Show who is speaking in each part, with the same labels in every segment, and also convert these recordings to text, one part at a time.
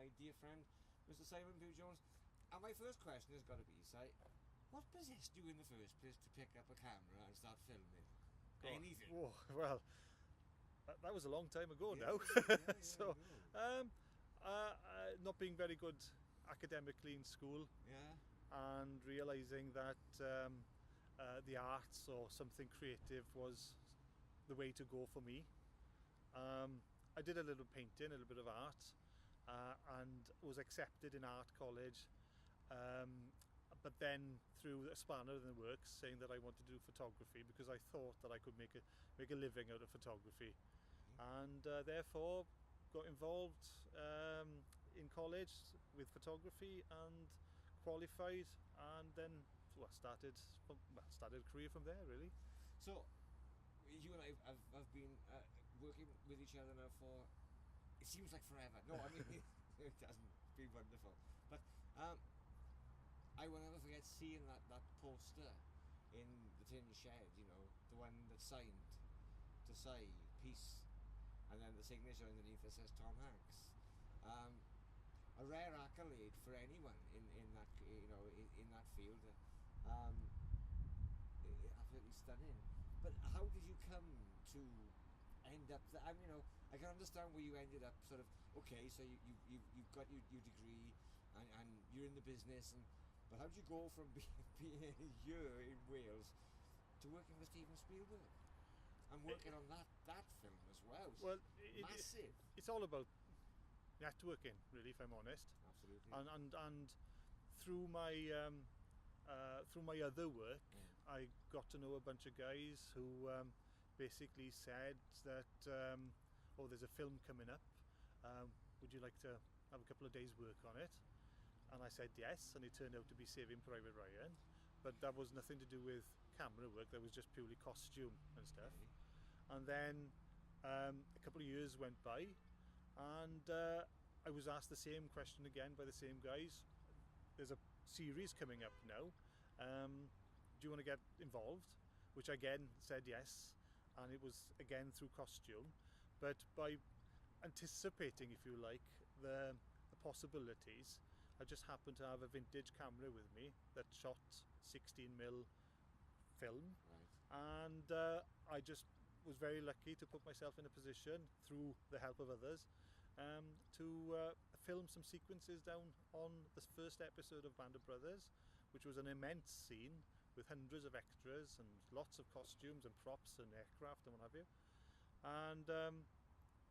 Speaker 1: my dear friend, Mr. Seimon Pugh Jones. And my first question has got to be, what possessed you in the first place to pick up a camera and start filming? Anything?
Speaker 2: Oh, well, that was a long time ago now. So, not being very good academically in school, and realising that the arts or something creative was the way to go for me. I did a little painting, a little bit of art, and was accepted in art college. But then through a spanner in the works, saying that I wanted to do photography because I thought that I could make a living out of photography, and therefore got involved in college with photography and qualified, and then started a career from there, really.
Speaker 1: So you and I have been working with each other now for, it seems like forever. No, I mean it doesn't. It's been wonderful. But I will never forget seeing that poster in the tin shed, you know, the one that's signed to say peace, and then the signature underneath that says Tom Hanks. A rare accolade for anyone in that, you know, in that field. Absolutely stunning. But how did you come to end up? I mean, you know, I can understand where you ended up. Sort of, okay, so you've got your degree and you're in the business, but how did you go from being a year in Wales to working with Steven Spielberg and working on that film as well?
Speaker 2: Well,
Speaker 1: massive.
Speaker 2: It's all about networking, really, if I'm honest.
Speaker 1: Absolutely.
Speaker 2: And through my other work, I got to know a bunch of guys who basically said that, there's a film coming up. Would you like to have a couple of days work on it? And I said yes, and it turned out to be Saving Private Ryan, but that was nothing to do with camera work. That was just purely costume and stuff. And then a couple of years went by, and I was asked the same question again by the same guys. There's a series coming up now. Do you want to get involved? Which again said yes, and it was again through costume, but by anticipating, if you like, the possibilities, I just happened to have a vintage camera with me that shot 16mm film, and I just was very lucky to put myself in a position, through the help of others, to film some sequences down on the first episode of Band of Brothers, which was an immense scene with hundreds of extras and lots of costumes and props and aircraft and what have you. And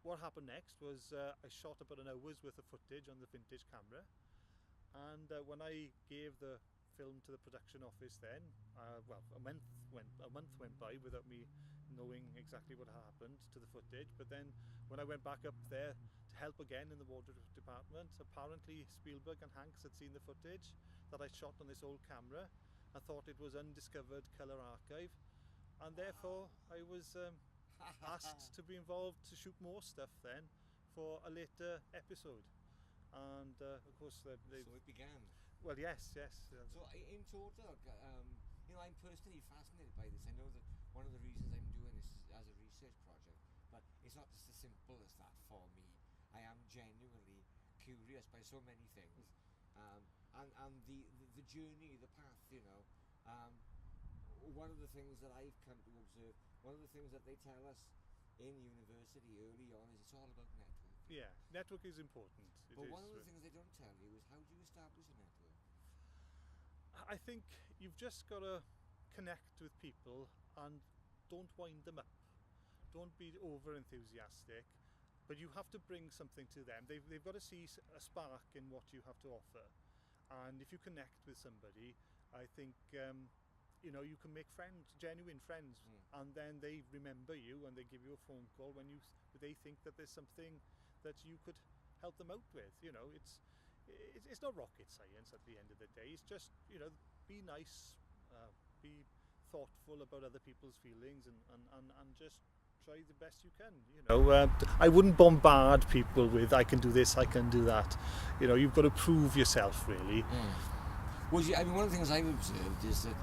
Speaker 2: what happened next was I shot about an hour's worth of footage on the vintage camera, and when I gave the film to the production office, then a month went by without me knowing exactly what happened to the footage. But then when I went back up there to help again in the wardrobe department, apparently Spielberg and Hanks had seen the footage that I shot on this old camera and thought it was undiscovered colour archive, and therefore I was asked to be involved to shoot more stuff then for a later episode. And of course so
Speaker 1: it began.
Speaker 2: Well, yes.
Speaker 1: So in total, you know, I'm personally fascinated by this. I know that one of the reasons I'm doing this is as a research project, but it's not just as simple as that for me. I am genuinely curious by so many things, and the journey, the path. You know, one of the things that I've come to observe, one of the things that they tell us in university early on is it's all about network.
Speaker 2: Yeah, network is important.
Speaker 1: But one of the things they don't tell you is how do you establish a network?
Speaker 2: I think you've just got to connect with people and don't wind them up. Don't be over enthusiastic, but you have to bring something to them. They've got to see a spark in what you have to offer. And if you connect with somebody, I think you know, you can make friends, genuine friends, and then they remember you and they give you a phone call when they think that there's something that you could help them out with. You know, it's not rocket science at the end of the day. It's just, you know, be nice, be thoughtful about other people's feelings, and just try the best you can. You know, I wouldn't bombard people with I can do this, I can do that. You know, you've got to prove yourself, really.
Speaker 1: Well, I mean, one of the things I've observed is that,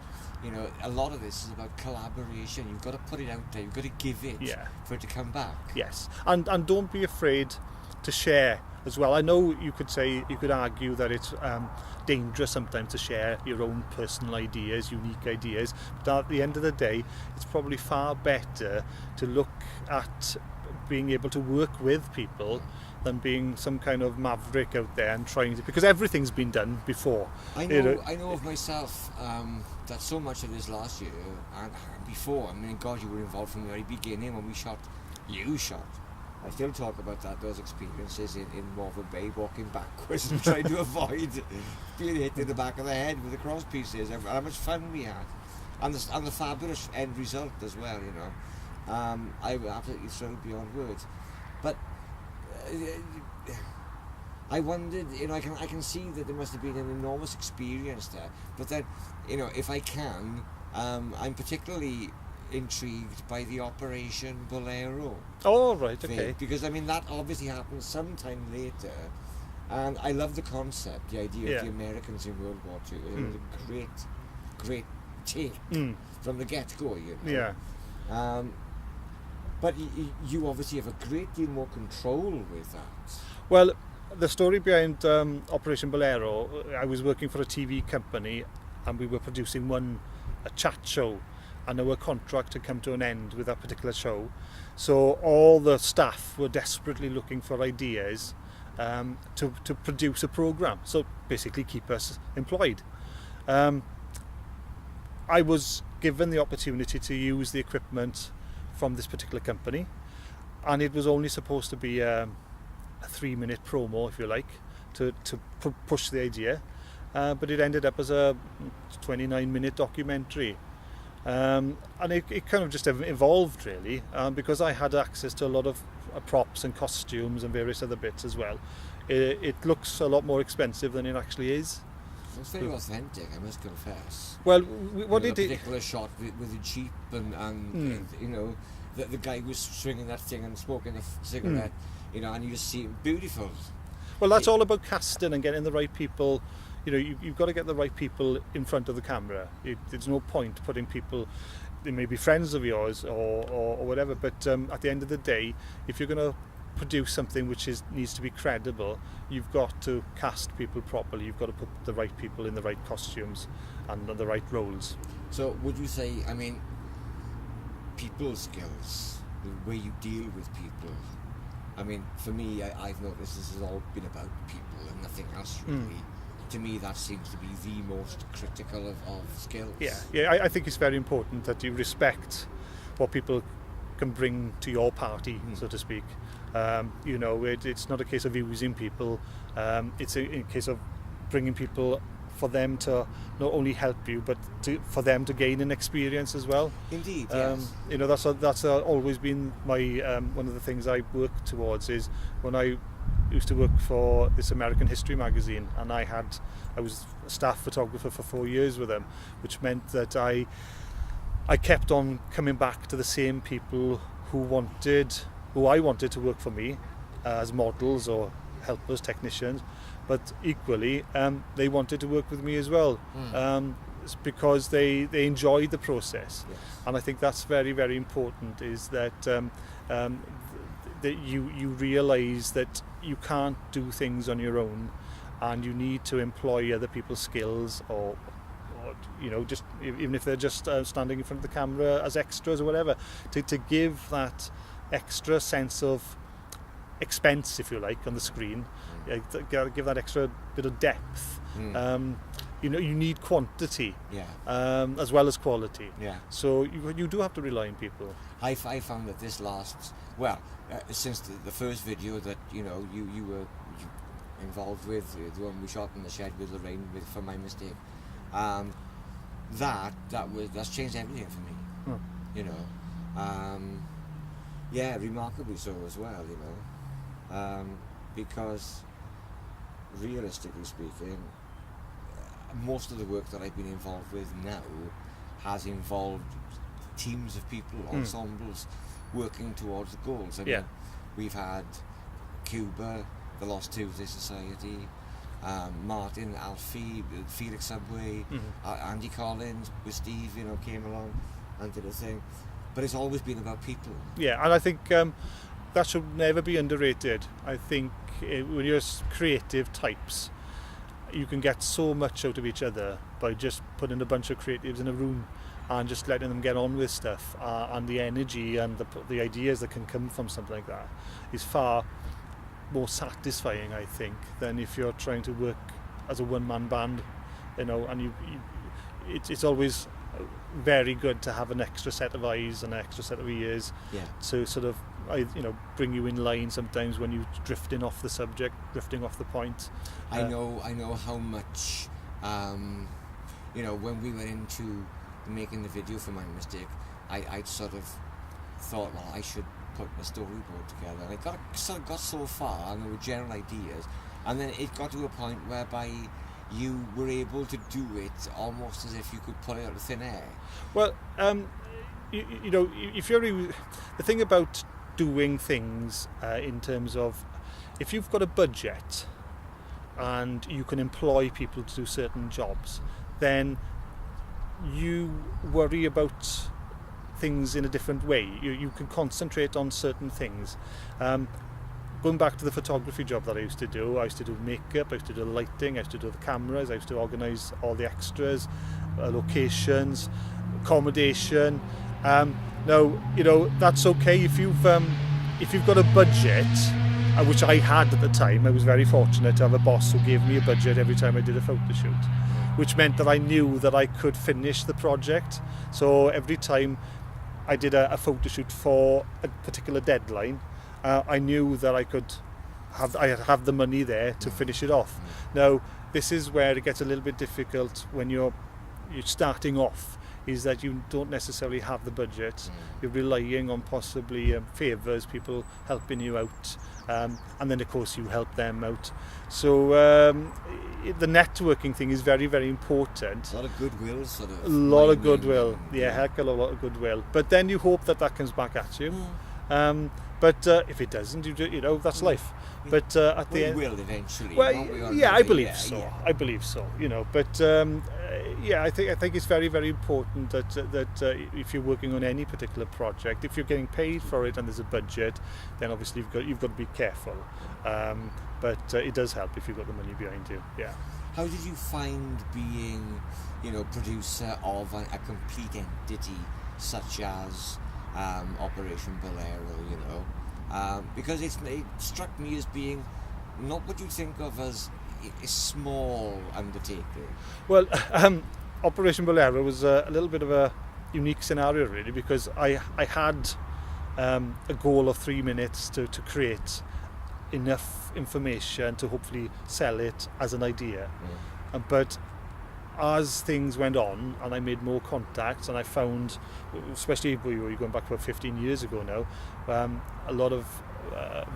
Speaker 1: you know, a lot of this is about collaboration. You've got to put it out there. You've got to give it for it to come back.
Speaker 2: Yes, and don't be afraid to share as well. I know you could argue that it's dangerous sometimes to share your own personal ideas, unique ideas, but at the end of the day, it's probably far better to look at being able to work with people than being some kind of maverick out there and trying to, because everything's been done before.
Speaker 1: I know of myself that so much of this last year and before, I mean, God, you were involved from the very beginning when you shot. I still talk about those experiences in Morven Bay, walking backwards and trying to avoid being hit in the back of the head with the cross pieces. How much fun we had, and the fabulous end result as well. I was absolutely thrilled beyond words. But I wondered, I can see that there must have been an enormous experience there. But then, if I can, I'm particularly intrigued by the Operation Bolero.
Speaker 2: Oh, right,
Speaker 1: thing,
Speaker 2: okay.
Speaker 1: because that obviously happened sometime later, and I love the concept, the idea of the Americans in World War II. It was a great take from the get-go,
Speaker 2: Yeah.
Speaker 1: But you obviously have a great deal more control with that.
Speaker 2: Well, the story behind Operation Bolero, I was working for a TV company, and we were producing a chat show, and our contract had come to an end with that particular show. So all the staff were desperately looking for ideas to produce a program, so basically keep us employed. I was given the opportunity to use the equipment from this particular company, and it was only supposed to be a 3-minute promo, if you like, to push the idea, but it ended up as a 29-minute documentary. And it kind of just evolved, really, because I had access to a lot of props and costumes and various other bits as well. It looks a lot more expensive than it actually is.
Speaker 1: It's very authentic, I must confess.
Speaker 2: Well, what
Speaker 1: a particular shot with the Jeep and the guy was swinging that thing and smoking a cigarette, and you just see it beautiful.
Speaker 2: Well, that's all about casting and getting the right people. You've got to get the right people in front of the camera. There's no point putting people, they may be friends of yours or whatever, but at the end of the day, if you're going to produce something which needs to be credible, you've got to cast people properly. You've got to put the right people in the right costumes and the right roles.
Speaker 1: So would you say, people skills, the way you deal with people, for me, I've noticed this has all been about people and nothing else really. To me, that seems to be the most critical of skills.
Speaker 2: Yeah. I think it's very important that you respect what people can bring to your party, so to speak. It's not a case of using people. It's a case of bringing people for them to not only help you, but for them to gain an experience as well.
Speaker 1: Indeed, yes.
Speaker 2: That's always been my one of the things I work towards is when I used to work for this American history magazine, and I was a staff photographer for 4 years with them, which meant that I kept on coming back to the same people who I wanted to work for me as models or helpers, technicians, but equally they wanted to work with me as well. It's because they enjoyed the process.
Speaker 1: Yes.
Speaker 2: And I think that's very, very important, is that that you realise that you can't do things on your own, and you need to employ other people's skills, or just even if they're just standing in front of the camera as extras or whatever, to give that extra sense of expense, if you like, on the screen. Give that extra bit of depth. You need quantity, as well as quality. So you do have to rely on people.
Speaker 1: I found that this lasts since the first video that you were involved with, the one we shot in the shed with Lorraine for my mistake. That's changed everything for me. Remarkably so as well. Because realistically speaking, most of the work that I've been involved with now has involved teams of people, ensembles, working towards the goals. We've had Cuba, the Lost Tuesday Society, Martin, Alfie, Felix Subway, Andy Collins with Steve, came along and did a thing. But it's always been about people.
Speaker 2: Yeah, and I think that should never be underrated. I think when you're creative types, you can get so much out of each other by just putting a bunch of creatives in a room and just letting them get on with stuff, and the energy and the ideas that can come from something like that is far more satisfying, I think, than if you're trying to work as a one-man band, you know. And it's always very good to have an extra set of eyes and an extra set of ears, to sort of, you know, bring you in line sometimes when you're drifting off the subject, drifting off the point.
Speaker 1: I know how much, you know, when we went into making the video for My Mistake, I'd sort of thought, well, I should put a storyboard together. And I got so far, and there were general ideas, and then it got to a point whereby you were able to do it almost as if you could pull it out of thin air.
Speaker 2: Well, you know, if you're the thing about doing things in terms of, if you've got a budget and you can employ people to do certain jobs, then you worry about things in a different way. You can concentrate on certain things. Going back to the photography job that I used to do makeup, I used to do lighting, I used to do the cameras, I used to organise all the extras, locations, accommodation. Now, you know, that's okay if you've got a budget, which I had at the time. I was very fortunate to have a boss who gave me a budget every time I did a photo shoot, which meant that I knew that I could finish the project. So every time I did a photo shoot for a particular deadline, I knew that I could have the money there to finish it off. Now, this is where it gets a little bit difficult when you're starting off, is that you don't necessarily have the budget. You're relying on possibly favours, people helping you out, and then of course you help them out. So the networking thing is very, very important.
Speaker 1: A lot of goodwill, sort of.
Speaker 2: A lot of goodwill, heck of a lot of goodwill. But then you hope that comes back at you. But if it doesn't, you know, that's life. But at the end,
Speaker 1: we will eventually.
Speaker 2: Well, I believe so. Yeah. I believe so. You know, but I think it's very, very important that if you're working on any particular project, if you're getting paid for it and there's a budget, then obviously you've got to be careful. But it does help if you've got the money behind you. Yeah.
Speaker 1: How did you find being, you know, producer of a complete entity such as Operation Bolero, you know, because it struck me as being not what you think of as a small undertaking. Well,
Speaker 2: Operation Bolero was a little bit of a unique scenario, really, because I had a goal of 3 minutes to create enough information to hopefully sell it as an idea. But as things went on and I made more contacts, and I found, especially we were going back about 15 years ago now, a lot of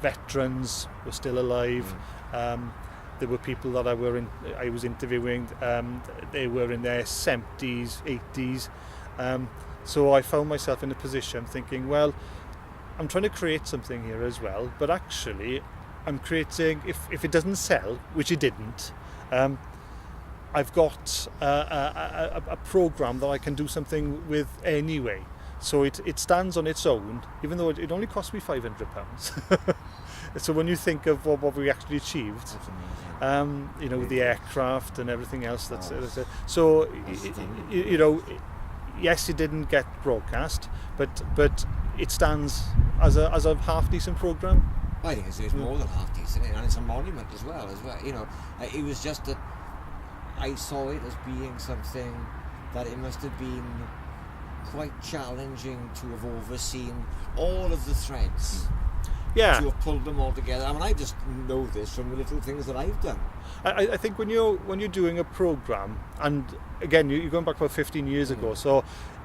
Speaker 2: veterans were still alive. There were people that I was interviewing, they were in their 70s, 80s. So I found myself in a position thinking, well, I'm trying to create something here as well, but actually I'm creating, if it doesn't sell, which it didn't, I've got a program that I can do something with anyway. So it stands on its own, even though it only cost me £500. So when you think of what we actually achieved, you know, with the aircraft and everything else, so you know, yes, it didn't get broadcast, but it stands as a half decent program.
Speaker 1: I think it's more than half decent, and it's a monument as well. You know, it was just that I saw it as being something that it must have been quite challenging to have overseen all of the threads.
Speaker 2: Yeah.
Speaker 1: To have pulled them all together. I mean, I just know this from the little things that I've done.
Speaker 2: I think when you're doing a program, and again, you're going back about 15 years ago, so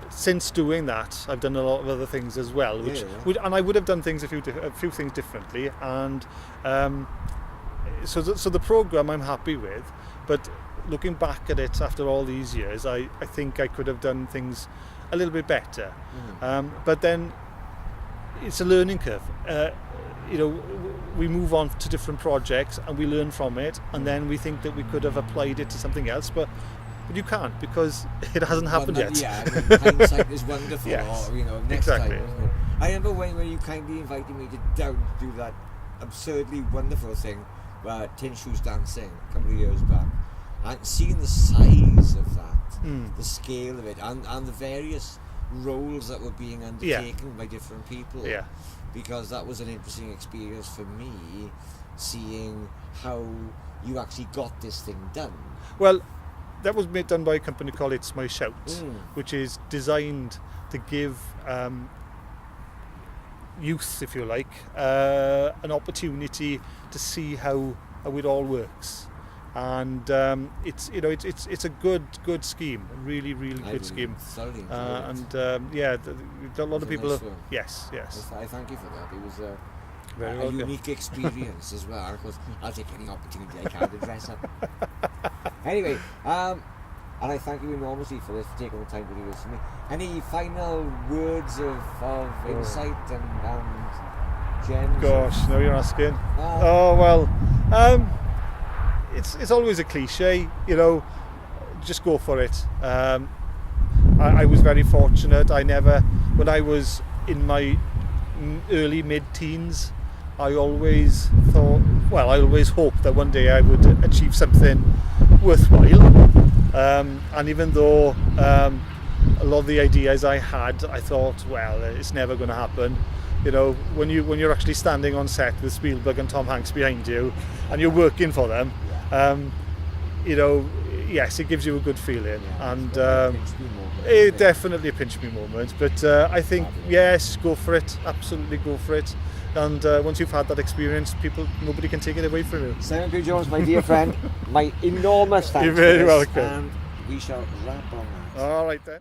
Speaker 2: since doing that, I've done a lot of other things as well, and I would have done things a few things differently, and so the program I'm happy with, but looking back at it after all these years, I think I could have done things a little bit better. But then it's a learning curve. You know, we move on to different projects and we learn from it, and then we think that we could have applied it to something else, but you can't, because it hasn't happened yet.
Speaker 1: Yeah, I mean, hindsight is wonderful.
Speaker 2: Yes,
Speaker 1: or, you know, next
Speaker 2: exactly.
Speaker 1: time. I remember when you kindly invited me to down to do that absurdly wonderful thing, Tin Shoes Dancing, a couple of years back, and seeing the size of that, the scale of it, and the various roles that were being undertaken by different people.
Speaker 2: Yeah.
Speaker 1: Because that was an interesting experience for me, seeing how you actually got this thing done.
Speaker 2: Well, that was done by a company called It's My Shout, which is designed to give youth, if you like, an opportunity to see how it all works. And it's a good scheme, a really good scheme. And a lot of people.
Speaker 1: Nice
Speaker 2: yes.
Speaker 1: I thank you for that. It was
Speaker 2: Very
Speaker 1: a
Speaker 2: welcome.
Speaker 1: unique experience as well. Of course, I'll take any opportunity I can to dress up. Anyway, and I thank you enormously for this, for taking the time to do this for me. Any final words of insight and gems?
Speaker 2: Gosh, no, you're asking. Oh well. It's always a cliche, just go for it. I was very fortunate. When I was in my early mid-teens, I always hoped that one day I would achieve something worthwhile. And even though a lot of the ideas I had, I thought, well, it's never going to happen. When you're actually standing on set with Spielberg and Tom Hanks behind you, and you're working for them, yes, it gives you a good feeling, and it definitely a pinch me moment. But I think yes, go for it, absolutely go for it. And once you've had that experience, nobody can take it away from you.
Speaker 1: Seimon Pugh Jones, my dear friend, my enormous thanks.
Speaker 2: You're very welcome.
Speaker 1: And we shall wrap on that.
Speaker 2: All right then.